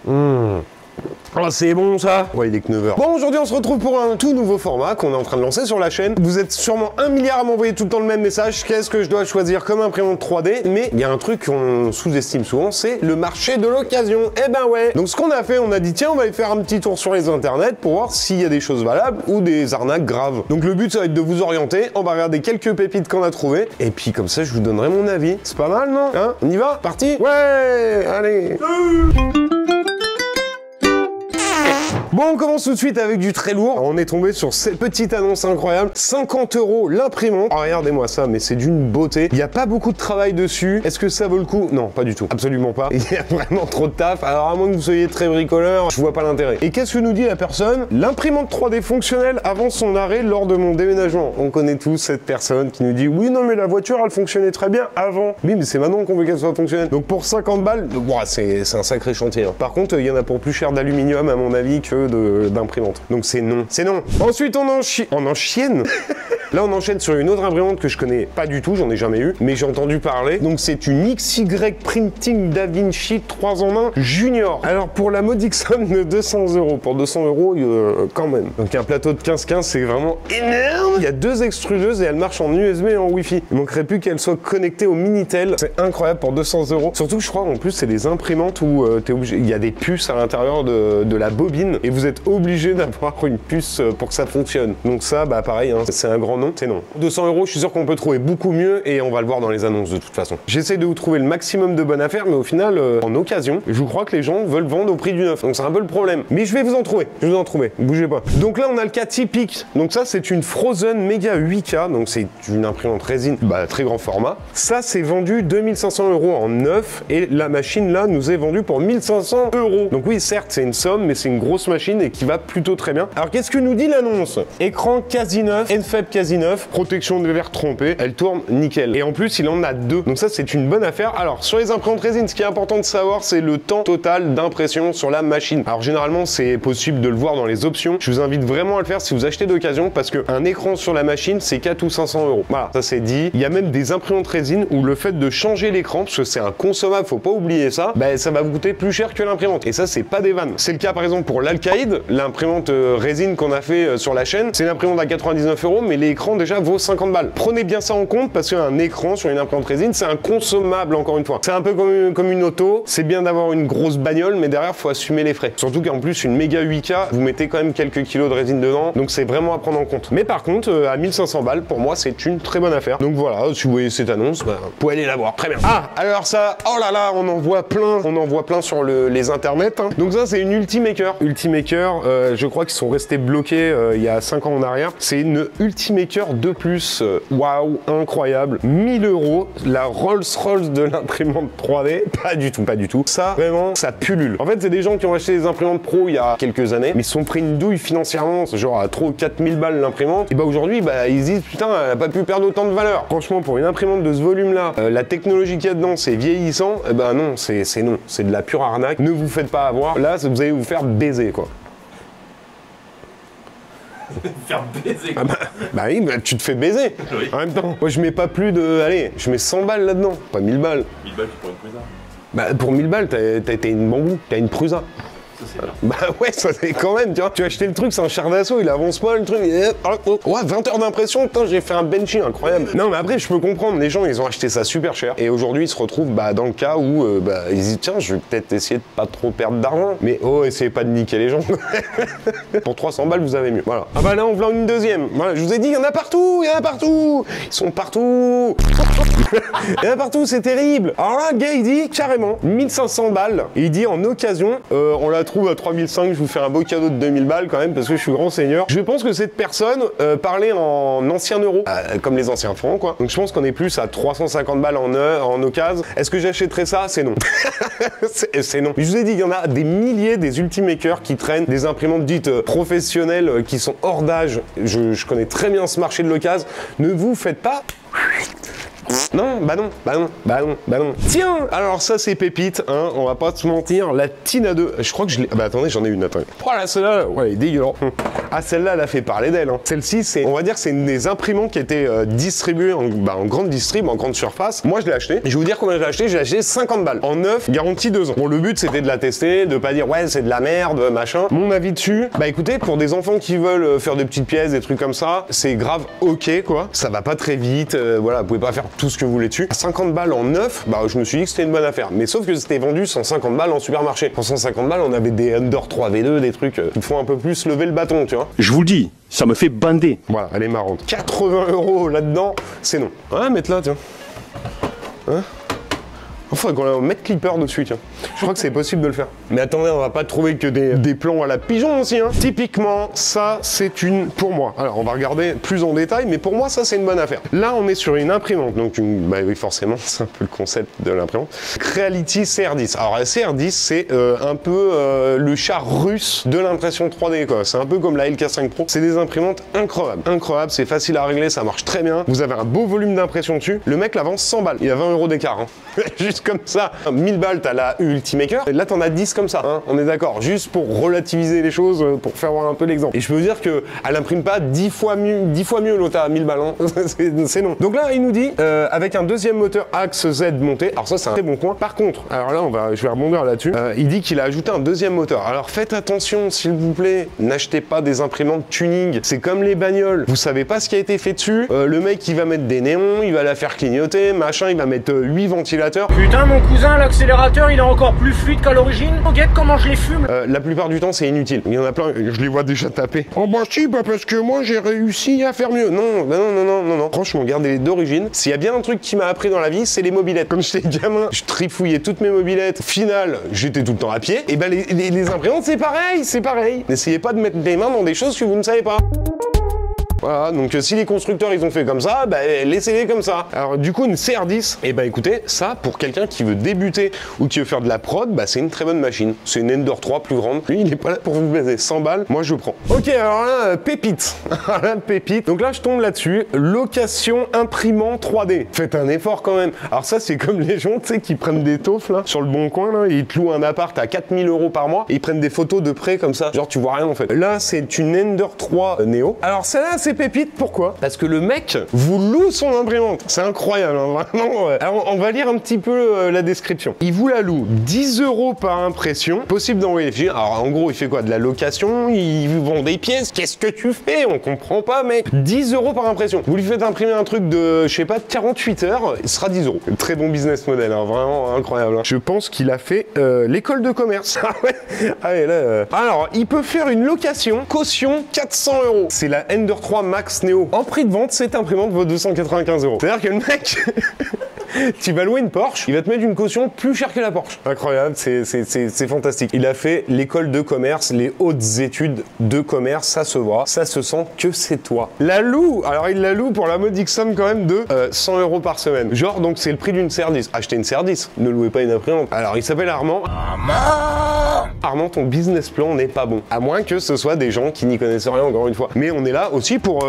Ah, c'est bon ça? Ouais, il est que 9h. Bon, aujourd'hui on se retrouve pour un tout nouveau format qu'on est en train de lancer sur la chaîne. Vous êtes sûrement 1 milliard à m'envoyer tout le temps le même message. Qu'est-ce que je dois choisir comme imprimante 3D? Mais il y a un truc qu'on sous-estime souvent, c'est le marché de l'occasion. Eh ben ouais. Donc ce qu'on a fait, on a dit tiens, on va aller faire un petit tour sur les internets pour voir s'il y a des choses valables ou des arnaques graves. Donc le but ça va être de vous orienter. On va regarder quelques pépites qu'on a trouvées. Et puis comme ça, je vous donnerai mon avis. C'est pas mal, non? Hein? On y va? Parti? Ouais! Allez! Bon, on commence tout de suite avec du très lourd. On est tombé sur cette petite annonce incroyable. 50 € l'imprimante. Oh, regardez-moi ça, mais c'est d'une beauté. Il n'y a pas beaucoup de travail dessus. Est-ce que ça vaut le coup? Non, pas du tout. Absolument pas. Il y a vraiment trop de taf. Alors, à moins que vous soyez très bricoleur, je vois pas l'intérêt. Et qu'est-ce que nous dit la personne? L'imprimante 3D fonctionnelle avant son arrêt lors de mon déménagement. On connaît tous cette personne qui nous dit oui, non, mais la voiture, elle fonctionnait très bien avant. Oui, mais c'est maintenant qu'on veut qu'elle soit fonctionnelle. Donc, pour 50 balles, c'est un sacré chantier. Hein. Par contre, il y en a pour plus cher d'aluminium, à mon avis, que d'imprimante. Donc c'est non. C'est non. Ensuite, on enchaîne. Là, on enchaîne sur une autre imprimante que je connais pas du tout, j'en ai jamais eu, mais j'ai entendu parler. Donc c'est une XY Printing DaVinci 3 en 1 Junior. Alors pour la modique somme de 200 €. Pour 200 € quand même. Donc un plateau de 15-15, c'est vraiment énorme. Il y a 2 extrudeuses et elle marche en USB et en Wi-Fi. Il manquerait plus qu'elle soit connectée au Minitel. C'est incroyable pour 200 €. Surtout, je crois en plus, c'est des imprimantes où t'es obligé. Il y a des puces à l'intérieur de la bobine et vous êtes obligé d'avoir une puce pour que ça fonctionne. Donc ça, bah pareil, hein, c'est un grand nom, c'est non. 200 €, je suis sûr qu'on peut trouver beaucoup mieux et on va le voir dans les annonces de toute façon. J'essaie de vous trouver le maximum de bonnes affaires, mais au final, en occasion, je crois que les gens veulent vendre au prix du neuf. Donc c'est un peu le problème. Mais je vais vous en trouver. Je vais vous en trouver. Bougez pas. Donc là, on a le cas typique. Donc ça, c'est une Frozen Mega 8K. Donc c'est une imprimante résine, très grand format. Ça, c'est vendu 2500 € en neuf et la machine là nous est vendue pour 1500 €. Donc oui, certes, c'est une somme, mais c'est une grosse machine et qui va plutôt très bien. Alors qu'est-ce que nous dit l'annonce? Écran quasi neuf, NFEB quasi neuf, protection de verre trompé, elle tourne nickel. Et en plus, il en a 2. Donc ça, c'est une bonne affaire. Alors sur les imprimantes résine, ce qui est important de savoir, c'est le temps total d'impression sur la machine. Alors généralement, c'est possible de le voir dans les options. Je vous invite vraiment à le faire si vous achetez d'occasion parce qu'un écran sur la machine, c'est 4 ou 500 €. Voilà, ça c'est dit. Il y a même des imprimantes résine où le fait de changer l'écran, parce que c'est un consommable, faut pas oublier ça, ça va vous coûter plus cher que l'imprimante. Et ça, c'est pas des vannes. C'est le cas par exemple pour l'Alcaïd, l'imprimante résine qu'on a fait sur la chaîne. C'est une imprimante à 99 €, mais l'écran déjà vaut 50 balles. Prenez bien ça en compte parce qu'un écran sur une imprimante résine, c'est un consommable encore une fois. C'est un peu comme une auto. C'est bien d'avoir une grosse bagnole, mais derrière, faut assumer les frais. Surtout qu'en plus, une méga 8K, vous mettez quand même quelques kilos de résine dedans, donc c'est vraiment à prendre en compte. Mais par contre, à 1500 balles, pour moi, c'est une très bonne affaire. Donc voilà, si vous voyez cette annonce, vous pouvez aller la voir. Très bien. Ah, alors ça, oh là là, on en voit plein sur les internets. Hein. Donc ça, c'est une Ultimaker. Ultimaker, je crois qu'ils sont restés bloqués il y a 5 ans en arrière. C'est une Ultimaker 2+. Waouh, incroyable. 1000 €, la Rolls-Royce de l'imprimante 3D. Pas du tout, pas du tout. Ça, vraiment, ça pullule. En fait, c'est des gens qui ont acheté des imprimantes pro il y a quelques années, mais ils se sont pris une douille financièrement, genre à 3 ou 4000 balles l'imprimante. Et aujourd'hui, ils disent putain, elle a pas pu perdre autant de valeur. Franchement, pour une imprimante de ce volume-là, la technologie qu'il y a dedans, c'est vieillissant. Non, c'est non. C'est de la pure arnaque. Ne vous faites pas avoir. Là, vous allez vous faire baiser, quoi. Faire baiser. Oui, tu te fais baiser. Oui. En même temps, moi je mets pas plus de. Allez, je mets 100 balles là-dedans, pas 1000 balles. 1000 balles, tu prends une Prusa. Pour 1000 balles, t'as une bambou, t'as une Prusa. Ça, c'est bien. Ouais, ça c'est quand même, tu vois. Tu as acheté le truc, c'est un char d'assaut, il avance pas le truc. Ouais, 20 heures d'impression, putain, j'ai fait un benching incroyable. Non, mais après, je peux comprendre, les gens, ils ont acheté ça super cher. Et aujourd'hui, ils se retrouvent dans le cas où ils disent, tiens, je vais peut-être essayer de pas trop perdre d'argent. Mais essayez pas de niquer les gens. Pour 300 balles, vous avez mieux. Voilà. Ah là, on voit une deuxième. Voilà, je vous ai dit, il y en a partout, il y en a partout. Ils sont partout. Il y en a partout, c'est terrible. Alors là, le gars, il dit carrément 1500 balles. Et il dit en occasion, on l'a trouve à 3005, je vous fais un beau cadeau de 2000 balles quand même parce que je suis grand seigneur. Je pense que cette personne parlait en anciens euros, comme les anciens francs quoi. Donc je pense qu'on est plus à 350 balles en occasion. Est-ce que j'achèterais ça? C'est non. C'est non. Je vous ai dit, il y en a des milliers des Ultimakers qui traînent, des imprimantes dites professionnelles qui sont hors d'âge. Je connais très bien ce marché de l'occasion. Ne vous faites pas Non, bah non, bah non, bah non, bah non. Tiens, alors ça c'est pépite, hein, on va pas se mentir, la Tina 2, je crois que je l'ai... Bah attendez, j'en ai une, attendez. Oh là, celle-là, ouais, elle est dégueulasse. Ah, celle-là, elle a fait parler d'elle. Hein. Celle-ci, c'est, on va dire, c'est une des imprimantes qui était distribuée en grande distrib, en grande surface. Moi, je l'ai acheté. Je vais vous dire combien j'ai acheté 50 balles. En neuf, garantie 2 ans. Bon, le but, c'était de la tester, de pas dire, ouais, c'est de la merde, machin. Mon avis dessus, bah écoutez, pour des enfants qui veulent faire des petites pièces, des trucs comme ça, c'est grave ok, quoi. Ça va pas très vite, voilà, vous pouvez pas faire tout ce que vous voulez dessus. 50 balles en neuf, bah je me suis dit que c'était une bonne affaire. Mais sauf que c'était vendu 150 balles en supermarché. Pour 150 balles, on avait des Under 3 V2, des trucs qui font un peu plus lever le bâton, tu vois. Je vous le dis, ça me fait bander. Voilà, elle est marrante. 80 € là-dedans, c'est non. Ouais, mettre là, tiens. Hein? Enfin, qu'on mette Clipper dessus, tiens. Je crois que c'est possible de le faire. Mais attendez, on va pas trouver que des plans à la pigeon aussi, hein. Typiquement, ça, c'est une... Pour moi. Alors, on va regarder plus en détail, mais pour moi, ça, c'est une bonne affaire. Là, on est sur une imprimante. Donc, bah oui, forcément, c'est un peu le concept de l'imprimante. Creality CR10. Alors, la CR10, c'est un peu le char russe de l'impression 3D, quoi. C'est un peu comme la LK5 Pro. C'est des imprimantes incroyables. Incroyables, c'est facile à régler, ça marche très bien. Vous avez un beau volume d'impression dessus. Le mec la vend 100 balles. Il y a 20 € d'écart, hein. Juste comme ça. 1000 balles, t'as la Ultimaker. Et là, t'en as 10 comme ça, hein. On est d'accord. Juste pour relativiser les choses, pour faire voir un peu l'exemple. Et je peux vous dire que elle imprime pas 10 fois mieux l'autre à 1000 balles, hein. C'est non. Donc là, il nous dit, avec un deuxième moteur Axe Z monté. Alors ça, c'est un très bon point. Par contre, alors là, je vais rebondir là-dessus. Il dit qu'il a ajouté un deuxième moteur. Alors faites attention, s'il vous plaît. N'achetez pas des imprimantes tuning. C'est comme les bagnoles. Vous savez pas ce qui a été fait dessus. Le mec, il va mettre des néons, il va la faire clignoter, machin, il va mettre 8 ventilateurs. Putain, mon cousin, l'accélérateur, il est encore plus fluide qu'à l'origine. Regarde comment je les fume. La plupart du temps, c'est inutile. Il y en a plein, je les vois déjà taper. Oh bah si, bah parce que moi, j'ai réussi à faire mieux. Non, bah non, non, non, non, non. Franchement, gardez-les d'origine. S'il y a bien un truc qui m'a appris dans la vie, c'est les mobilettes. Comme j'étais gamin, je trifouillais toutes mes mobilettes. Final, j'étais tout le temps à pied. Et bah les imprimantes, c'est pareil, c'est pareil. N'essayez pas de mettre les mains dans des choses que vous ne savez pas. Voilà, donc si les constructeurs ils ont fait comme ça, bah laissez-les comme ça. Alors du coup une CR10, et bah écoutez, ça pour quelqu'un qui veut débuter ou qui veut faire de la prod, bah c'est une très bonne machine. C'est une Ender 3 plus grande. Lui il est pas là pour vous baiser, 100 balles, moi je prends. Ok, alors là, pépite. Là, pépite. Donc là je tombe là-dessus, location imprimant 3D. Faites un effort quand même. Alors ça c'est comme les gens, tu sais, qui prennent des taufs là, sur le bon coin là, et ils te louent un appart à 4000 € par mois, et ils prennent des photos de près comme ça. Genre tu vois rien en fait. Là c'est une Ender 3 Neo. Alors celle-là c'est pépite, pourquoi? Parce que le mec vous loue son imprimante. C'est incroyable, hein, vraiment. Alors on va lire un petit peu la description. Il vous la loue 10 € par impression, possible d'envoyer les fichiers. Alors en gros il fait quoi? De la location, il vous vend des pièces. Qu'est-ce que tu fais? On comprend pas mec. 10 € par impression. Vous lui faites imprimer un truc de, je sais pas, de 48 heures, il sera 10 €. Très bon business model, hein, vraiment incroyable. Hein. Je pense qu'il a fait l'école de commerce. Ah ouais. Allez, là, Alors il peut faire une location, caution 400 €. C'est la Ender 3 Max Neo. En prix de vente, cette imprimante vaut 295 €. C'est-à-dire que le mec, tu vas louer une Porsche, il va te mettre une caution plus chère que la Porsche. Incroyable, c'est fantastique. Il a fait l'école de commerce, les hautes études de commerce, ça se voit, ça se sent que c'est toi. La loue, alors il la loue pour la modique somme quand même de 100 € par semaine. Genre, donc c'est le prix d'une CR10. Achetez une CR10, ne louez pas une imprimante. Alors il s'appelle Armand. Armand, ton business plan n'est pas bon. À moins que ce soit des gens qui n'y connaissent rien, encore une fois. Mais on est là aussi pour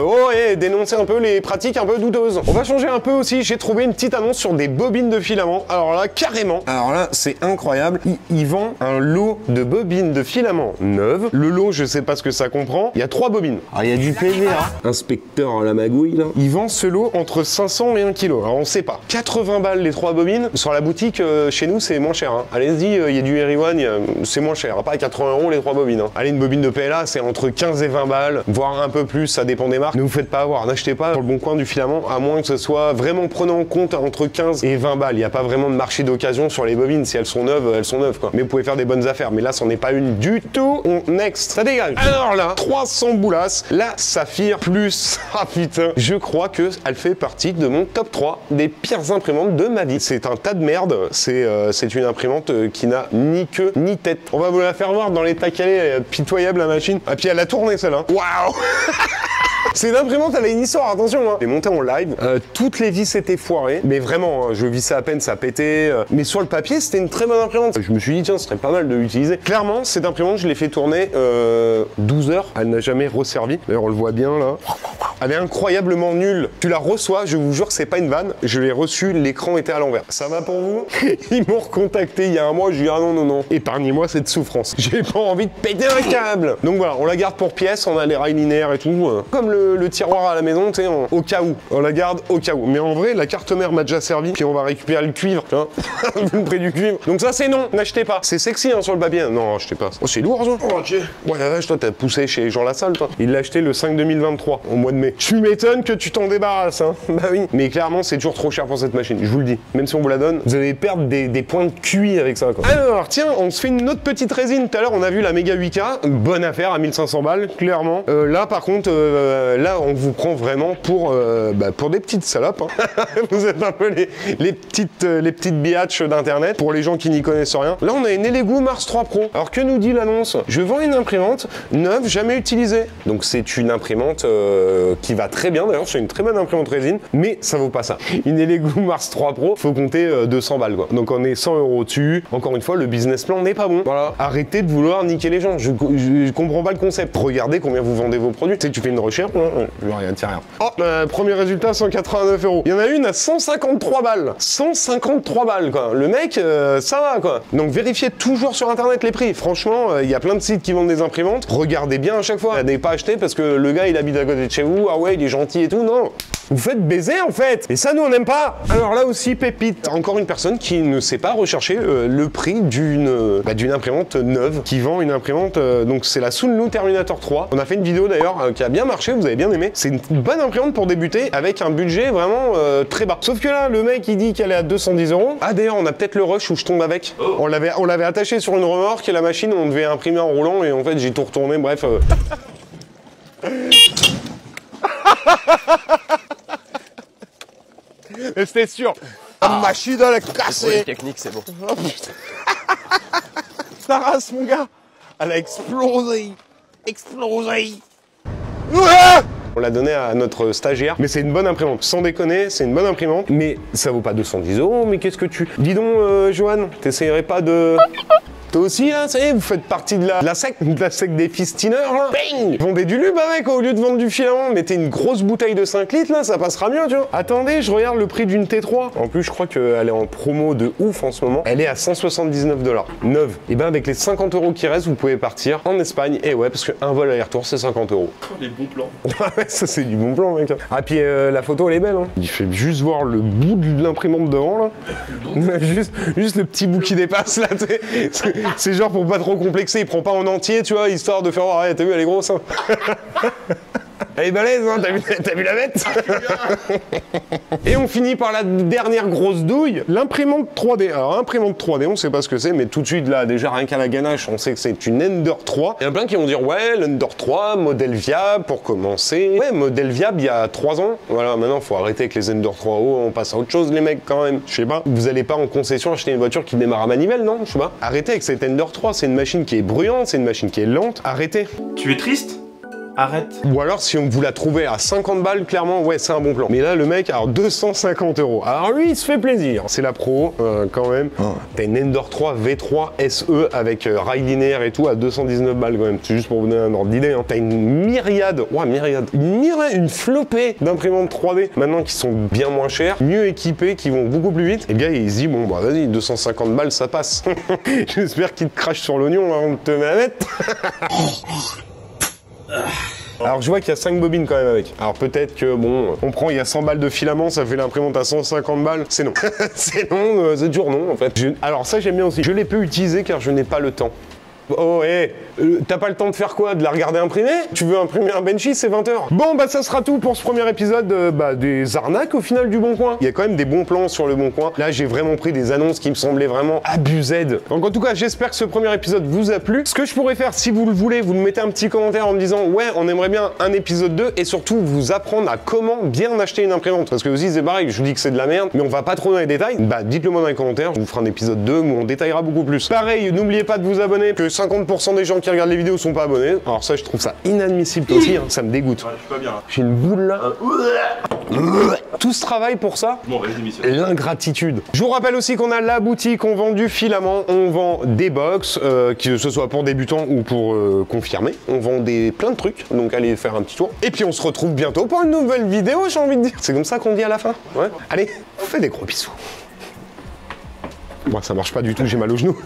dénoncer un peu les pratiques un peu douteuses. On va changer un peu aussi. J'ai trouvé une petite annonce sur des bobines de filament. Alors là, carrément. Alors là, c'est incroyable. Il vend un lot de bobines de filament neuves. Le lot, je sais pas ce que ça comprend. Il y a 3 bobines. Alors il y a du PVA. Inspecteur à la magouille, là. Il vend ce lot entre 500 et 1 kg. Alors on sait pas. 80 balles les 3 bobines. Sur la boutique, chez nous, c'est moins cher. Hein. Allez-y, il y a du Eriwan, c'est moins cher. Pas à 80 € les 3 bobines. Hein. Allez, une bobine de PLA, c'est entre 15 et 20 balles, voire un peu plus, ça dépend des marques. Ne vous faites pas avoir. N'achetez pas sur le bon coin du filament, à moins que ce soit vraiment prenant en compte entre 15 et 20 balles. Il n'y a pas vraiment de marché d'occasion sur les bobines. Si elles sont neuves, quoi. Mais vous pouvez faire des bonnes affaires. Mais là, c'en est pas une du tout. Next, ça dégage. Alors là, 300 boulasses. La Saphir Plus. Ah putain. Je crois que elle fait partie de mon top 3 des pires imprimantes de ma vie. C'est un tas de merde. C'est une imprimante qui n'a ni queue ni tête. On va vous la faire voir dans l'état qu'elle est, pitoyable la machine. Ah puis elle a tourné celle-là. Waouh. C'est une imprimante, elle a une histoire, attention hein. J'ai monté en live, toutes les vis étaient foirées, mais vraiment, hein, je vissais à peine, ça pétait. Mais sur le papier, c'était une très bonne imprimante. Je me suis dit, tiens, ce serait pas mal de l'utiliser. Clairement, cette imprimante, je l'ai fait tourner 12 heures. Elle n'a jamais resservi. D'ailleurs, on le voit bien là. Elle est incroyablement nulle. Tu la reçois, je vous jure que c'est pas une vanne. Je l'ai reçue, l'écran était à l'envers. Ça va pour vous? Ils m'ont recontacté il y a un mois, je lui ai dit ah non, non, non. Épargnez-moi cette souffrance. J'ai pas envie de péter un câble. Donc voilà, on la garde pour pièces, on a les rails linéaires et tout. Comme le tiroir à la maison, tu sais, au cas où. On la garde au cas où. Mais en vrai, la carte mère m'a déjà servi. Puis on va récupérer le cuivre, tu vois. Le prix du cuivre. Donc ça, c'est non, n'achetez pas. C'est sexy hein, sur le papier. Non, achetez pas. Oh, c'est lourd, ça. Oh, ok. Ouais, la vache, toi, t'as poussé chez Jean Lassalle, toi. Il l'a acheté le 5 2023, au mois de mai. Tu m'étonnes que tu t'en débarrasses, hein. Bah oui. Mais clairement, c'est toujours trop cher pour cette machine. Je vous le dis. Même si on vous la donne, vous allez perdre des points de QI avec ça, quoi. Alors, tiens, on se fait une autre petite résine. Tout à l'heure, on a vu la Mega 8K. Bonne affaire à 1500 balles, clairement. Là, par contre, là, on vous prend vraiment pour des petites salopes. Hein. Vous êtes un peu les petites biatches d'internet pour les gens qui n'y connaissent rien. Là, on a une Elegoo Mars 3 Pro. Alors, que nous dit l'annonce? Je vends une imprimante neuve, jamais utilisée. Donc, c'est une imprimante qui va très bien. D'ailleurs, c'est une très bonne imprimante résine, mais ça vaut pas ça. Une Elegoo Mars 3 Pro, faut compter 200 balles, quoi. Donc, on est 100 € dessus. Encore une fois, le business plan n'est pas bon. Voilà. Arrêtez de vouloir niquer les gens. Je comprends pas le concept. Regardez combien vous vendez vos produits. Tu sais, tu fais une recherche, rien, tiens rien. Oh, premier résultat, 189 €. Il y en a une à 153 balles. 153 balles, quoi. Le mec, ça va, quoi. Donc, vérifiez toujours sur Internet les prix. Franchement, il y a plein de sites qui vendent des imprimantes. Regardez bien à chaque fois. N'allez pas acheter parce que le gars, il habite à côté de chez vous. Ah ouais, il est gentil et tout. Non. Vous faites baiser, en fait. Et ça, nous, on n'aime pas. Alors là aussi, pépite. Encore une personne qui ne sait pas rechercher le prix d'une imprimante neuve, qui vend une imprimante. Donc, c'est la Sunlu Terminator 3. On a fait une vidéo, d'ailleurs, qui a bien marché. Vous avez bien aimé. C'est une bonne imprimante pour débuter avec un budget vraiment très bas. Sauf que là, le mec, il dit qu'elle est à 210 €. Ah, d'ailleurs, on a peut-être le rush où je tombe avec. Oh. On l'avait attaché sur une remorque et la machine, on devait imprimer en roulant et en fait, j'ai tout retourné. Bref. C'était sûr. La machine, elle est cassée. Technique, c'est bon. Oh, putain. Ta race, mon gars. Elle a explosé. Explosé. On l'a donné à notre stagiaire, mais c'est une bonne imprimante. Sans déconner, c'est une bonne imprimante, mais ça vaut pas 210 €. Mais qu'est-ce que tu... Dis donc, Johan, t'essayerais pas de... Toi aussi, là, ça y est, vous faites partie de la secte des fistineurs, là. Bing! Vendez du lube avec, au lieu de vendre du filament. Mettez une grosse bouteille de 5 litres, là, ça passera mieux, tu vois. Attendez, je regarde le prix d'une T3. En plus, je crois qu'elle est en promo de ouf en ce moment. Elle est à 179 $. Neuve. Et ben, avec les 50 € qui restent, vous pouvez partir en Espagne. Et ouais, parce qu'un vol aller-retour, c'est 50 €. Les bons plans. Ouais, ça, c'est du bon plan, mec. Ah, puis la photo, elle est belle, hein. Il fait juste voir le bout de l'imprimante devant, là. juste le petit bout qui dépasse, là, c'est genre pour pas trop complexer, il prend pas en entier, tu vois, histoire de faire voir, ouais, t'as vu, elle est grosse, hein. Elle est balèze, hein, t'as vu la bête. Et on finit par la dernière grosse douille, l'imprimante 3D. Alors, imprimante 3D, on sait pas ce que c'est, mais tout de suite, là, déjà, rien qu'à la ganache, on sait que c'est une Ender 3. Il y en a plein qui vont dire, ouais, l'Ender 3, modèle viable, pour commencer. Ouais, modèle viable il y a 3 ans. Voilà, maintenant, faut arrêter avec les Ender 3O, on passe à autre chose, les mecs, quand même. Je sais pas, vous allez pas en concession acheter une voiture qui démarre à manivelle, non? Je sais pas. Arrêtez avec cette Ender 3, c'est une machine qui est bruyante, c'est une machine qui est lente. Arrêtez. Tu es triste? Arrête. Ou alors, si on vous la trouvait à 50 balles, clairement, ouais, c'est un bon plan. Mais là, le mec, alors 250 €. Alors lui, il se fait plaisir. C'est la pro, quand même. Oh. T'as une Ender 3 V3 SE avec rail linéaire et tout à 219 balles quand même. C'est juste pour vous donner un ordre d'idée. Hein. T'as une myriade, une flopée d'imprimantes 3D maintenant qui sont bien moins chères, mieux équipées, qui vont beaucoup plus vite. Et le gars, il se dit, bon, bah vas-y, 250 balles, ça passe. J'espère qu'il te crache sur l'oignon avant de te mettre. Alors je vois qu'il y a 5 bobines quand même avec. Alors peut-être que bon, on prend, il y a 100 balles de filament, ça fait l'imprimante à 150 balles. C'est non. C'est non, c'est toujours non en fait. Alors ça j'aime bien aussi. Je l'ai peu utilisé car je n'ai pas le temps. Oh, hé, t'as pas le temps de faire quoi? De la regarder imprimer? Tu veux imprimer un Benchy, c'est 20 heures. Bon, bah ça sera tout pour ce premier épisode des arnaques au final du Bon Coin. Il y a quand même des bons plans sur le Bon Coin. Là, j'ai vraiment pris des annonces qui me semblaient vraiment abusées. Donc en tout cas, j'espère que ce premier épisode vous a plu. Ce que je pourrais faire, si vous le voulez, vous me mettez un petit commentaire en me disant ouais, on aimerait bien un épisode 2 et surtout vous apprendre à comment bien acheter une imprimante. Parce que aussi, c'est pareil, je vous dis que c'est de la merde, mais on va pas trop dans les détails. Bah, dites-le moi dans les commentaires, je vous ferai un épisode 2 où on détaillera beaucoup plus. Pareil, n'oubliez pas de vous abonner, que 50% des gens qui regardent les vidéos sont pas abonnés. Alors ça, je trouve ça inadmissible aussi, hein, ça me dégoûte. Ouais, je suis pas bien là. J'ai une boule là. Tout ce travail pour ça. Bon, vas-y, monsieur. L'ingratitude. Je vous rappelle aussi qu'on a la boutique, on vend du filament, on vend des box, que ce soit pour débutants ou pour confirmer. On vend plein de trucs, donc allez faire un petit tour. Et puis on se retrouve bientôt pour une nouvelle vidéo, j'ai envie de dire. C'est comme ça qu'on dit à la fin. Ouais. Allez, fais des gros bisous. Moi, ça marche pas du tout, j'ai mal au genou.